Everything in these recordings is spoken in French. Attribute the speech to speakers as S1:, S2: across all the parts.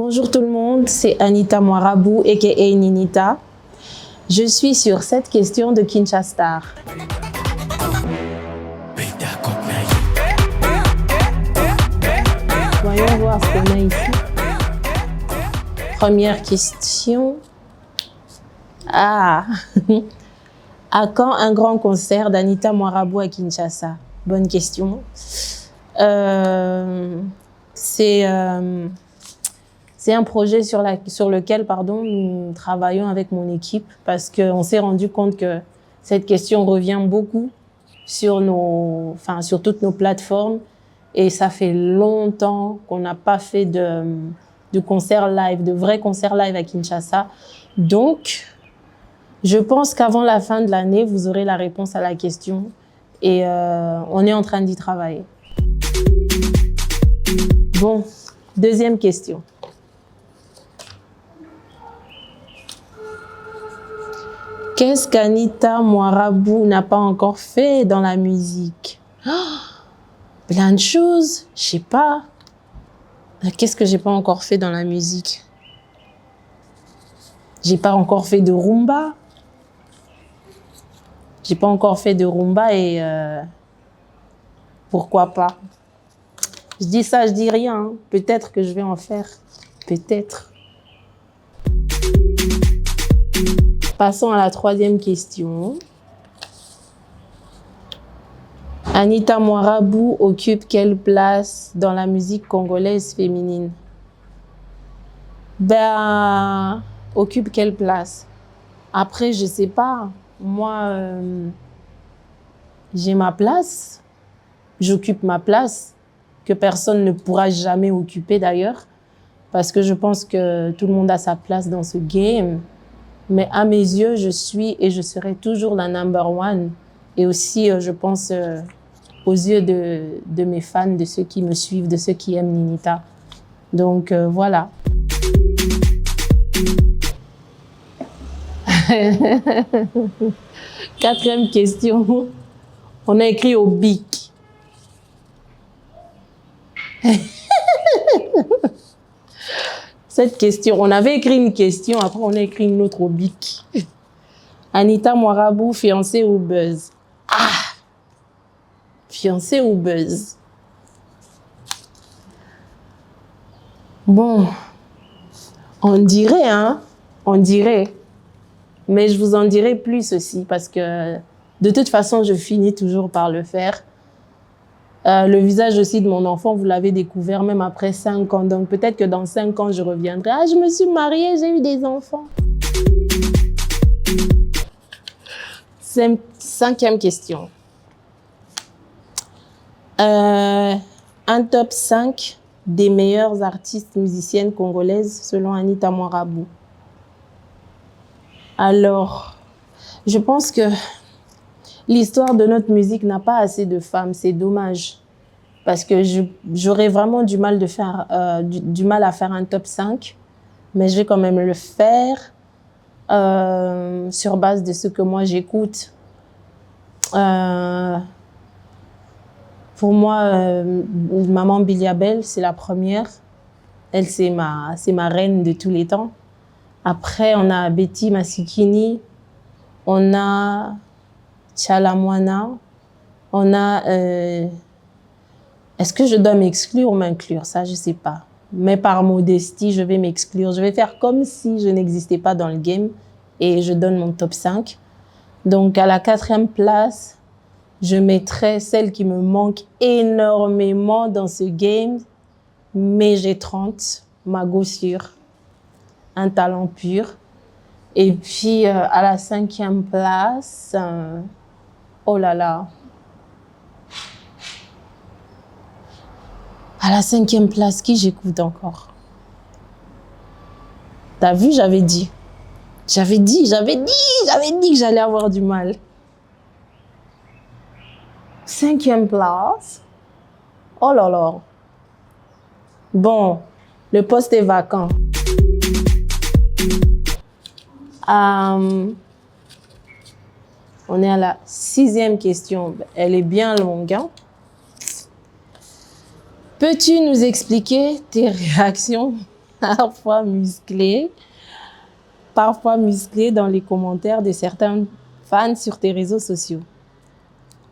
S1: Bonjour tout le monde, c'est Anita Mwarabu aka Ninita. Je suis sur cette question de Kinshasa. Voyons voir ce qu'on a ici. Première question. À quand un grand concert d'Anita Mwarabu à Kinshasa? Bonne question. C'est un projet sur lequel nous travaillons avec mon équipe parce qu'on s'est rendu compte que cette question revient beaucoup sur toutes nos plateformes et ça fait longtemps qu'on n'a pas fait de concert live, de vrais concerts live à Kinshasa. Donc, je pense qu'avant la fin de l'année, vous aurez la réponse à la question et on est en train d'y travailler. Bon, deuxième question. Qu'est-ce qu'Anita Mwarabu n'a pas encore fait dans la musique? Plein de choses, je sais pas. Qu'est-ce que j'ai pas encore fait dans la musique? J'ai pas encore fait de rumba. J'ai pas encore fait de rumba et pourquoi pas? Je dis ça, je dis rien. Hein. Peut-être que je vais en faire. Peut-être. Passons à la troisième question. Anita Mwarabu occupe quelle place dans la musique congolaise féminine? Occupe quelle place? Après, je sais pas. Moi, j'ai ma place. J'occupe ma place, que personne ne pourra jamais occuper d'ailleurs, parce que je pense que tout le monde a sa place dans ce game. Mais à mes yeux, je suis et je serai toujours la number one. Et aussi, je pense, aux yeux de mes fans, de ceux qui me suivent, de ceux qui aiment Ninita. Donc, voilà. Quatrième question. On a écrit au bic. Cette question, on avait écrit une question, après on a écrit une autre au bic. Anita Mwarabu, fiancée ou buzz? Ah! Fiancée ou buzz? Bon, on dirait, hein? On dirait. Mais je vous en dirai plus aussi, parce que de toute façon, je finis toujours par le faire. Le visage aussi de mon enfant, vous l'avez découvert même après 5 ans. Donc peut-être que dans 5 ans, je reviendrai. Ah, je me suis mariée, j'ai eu des enfants. Cinquième question. Un top 5 des meilleures artistes musiciennes congolaises selon Anita Mwarabu. Alors, je pense que l'histoire de notre musique n'a pas assez de femmes, c'est dommage. Parce que j'aurais vraiment du mal à faire un top 5. Mais je vais quand même le faire sur base de ce que moi j'écoute. Pour moi, Maman Biliabel, c'est la première. Elle, c'est ma reine de tous les temps. Après, on a Betty Masikini. On a Chalamwana, on a... Est-ce que je dois m'exclure ou m'inclure? Ça, je sais pas. Mais par modestie, je vais m'exclure. Je vais faire comme si je n'existais pas dans le game et je donne mon top 5. Donc, à la 4e place, je mettrai celle qui me manque énormément dans ce game, mais j'ai 30, ma gossure, un talent pur. Et puis, à la 5e place... oh là là. À la 5e place, qui j'écoute encore? T'as vu, j'avais dit. J'avais dit que j'allais avoir du mal. 5e place. Oh là là. Bon, le poste est vacant. On est à la 6e question. Elle est bien longue. Hein? Peux-tu nous expliquer tes réactions parfois musclé dans les commentaires de certains fans sur tes réseaux sociaux.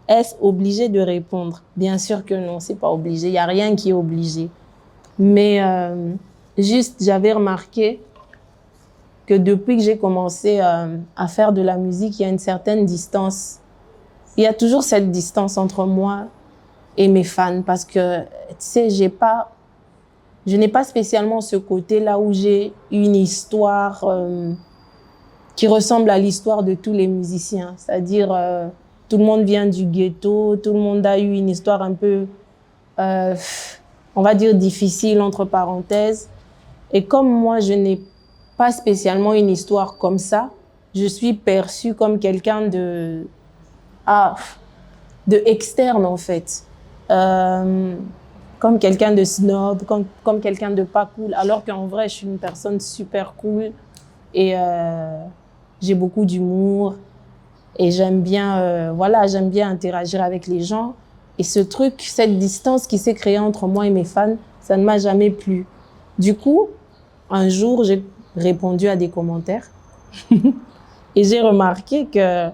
S1: Est-ce obligé de répondre? Bien sûr que non, c'est pas obligé. Il n'y a rien qui est obligé. Mais juste, j'avais remarqué que depuis que j'ai commencé à faire de la musique, il y a une certaine distance. Il y a toujours cette distance entre moi et mes fans parce que, tu sais, je n'ai pas spécialement ce côté-là où j'ai une histoire qui ressemble à l'histoire de tous les musiciens. C'est-à-dire, tout le monde vient du ghetto, tout le monde a eu une histoire un peu, on va dire, difficile, entre parenthèses. Et comme moi, je n'ai pas spécialement une histoire comme ça, je suis perçue comme quelqu'un de externe, en fait. Comme quelqu'un de snob, comme quelqu'un de pas cool, alors qu'en vrai, je suis une personne super cool et j'ai beaucoup d'humour et j'aime bien, j'aime bien interagir avec les gens. Et ce truc, cette distance qui s'est créée entre moi et mes fans, ça ne m'a jamais plu. Du coup, un jour, j'ai répondu à des commentaires et j'ai remarqué que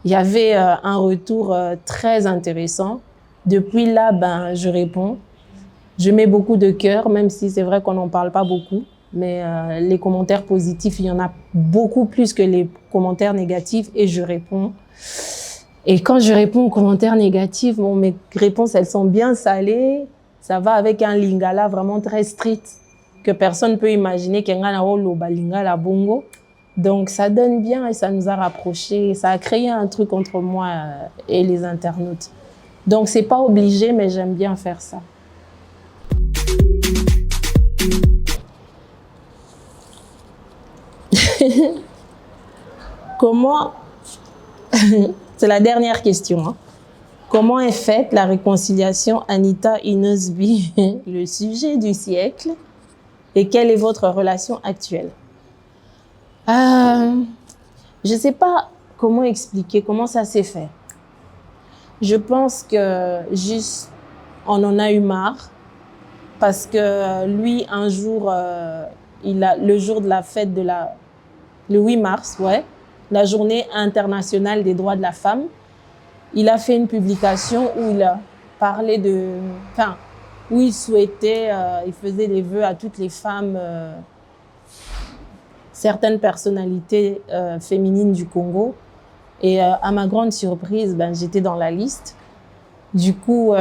S1: il y avait un retour très intéressant. Depuis là, je réponds. Je mets beaucoup de cœur, même si c'est vrai qu'on n'en parle pas beaucoup. Mais les commentaires positifs, il y en a beaucoup plus que les commentaires négatifs et je réponds. Et quand je réponds aux commentaires négatifs, mes réponses, elles sont bien salées. Ça va avec un lingala vraiment très strict que personne ne peut imaginer qu'il y a un lingala bongo. Donc, ça donne bien et ça nous a rapprochés. Ça a créé un truc entre moi et les internautes. Donc, c'est pas obligé, mais j'aime bien faire ça. Comment... C'est la dernière question. Hein. Comment est faite la réconciliation Anita-Inosby, le sujet du siècle? Et quelle est votre relation actuelle? Je ne sais pas comment expliquer, comment ça s'est fait. Je pense que juste, on en a eu marre parce que lui, un jour, le jour de la fête le 8 mars, la journée internationale des droits de la femme, il a fait une publication où il a parlé où il souhaitait, il faisait des vœux à toutes les femmes, certaines personnalités féminines du Congo. Et à ma grande surprise, j'étais dans la liste. Du coup,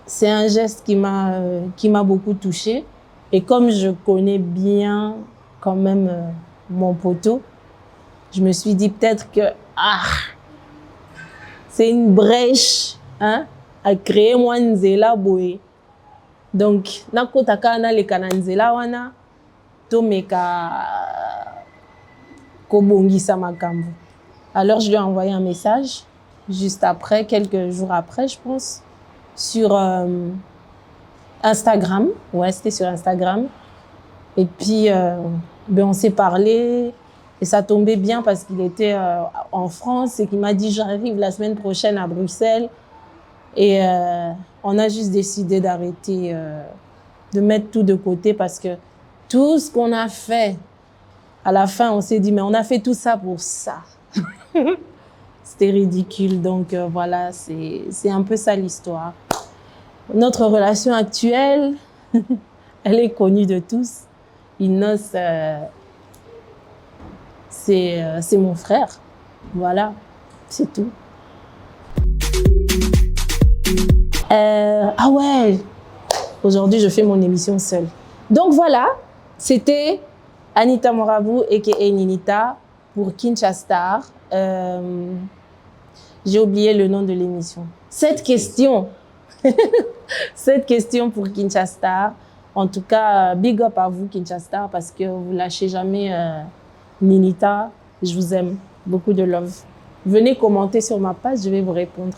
S1: c'est un geste qui m'a beaucoup touchée. Et comme je connais bien quand même mon poteau, je me suis dit peut-être que c'est une brèche à créer moi nzela boye. Donc, nakotaka na leka na nzela wana tomeka kobongisa makambo. Alors, je lui ai envoyé un message juste après, quelques jours après, je pense, sur Instagram. Ouais, c'était sur Instagram. Et puis, on s'est parlé et ça tombait bien parce qu'il était en France et qu'il m'a dit « J'arrive la semaine prochaine à Bruxelles ». Et on a juste décidé d'arrêter, de mettre tout de côté parce que tout ce qu'on a fait, à la fin, on s'est dit « Mais on a fait tout ça pour ça ». C'était ridicule, donc voilà, c'est un peu ça l'histoire. Notre relation actuelle, elle est connue de tous. Inos, c'est mon frère, voilà, c'est tout. Ah ouais, aujourd'hui je fais mon émission seule. Donc voilà, c'était Anita Morabou aka Ninita pour Kinshasa. J'ai oublié le nom de l'émission. Cette question pour Kinshasa. En tout cas, big up à vous Kinshasa parce que vous lâchez jamais Ninita. Je vous aime. Beaucoup de love. Venez commenter sur ma page, je vais vous répondre.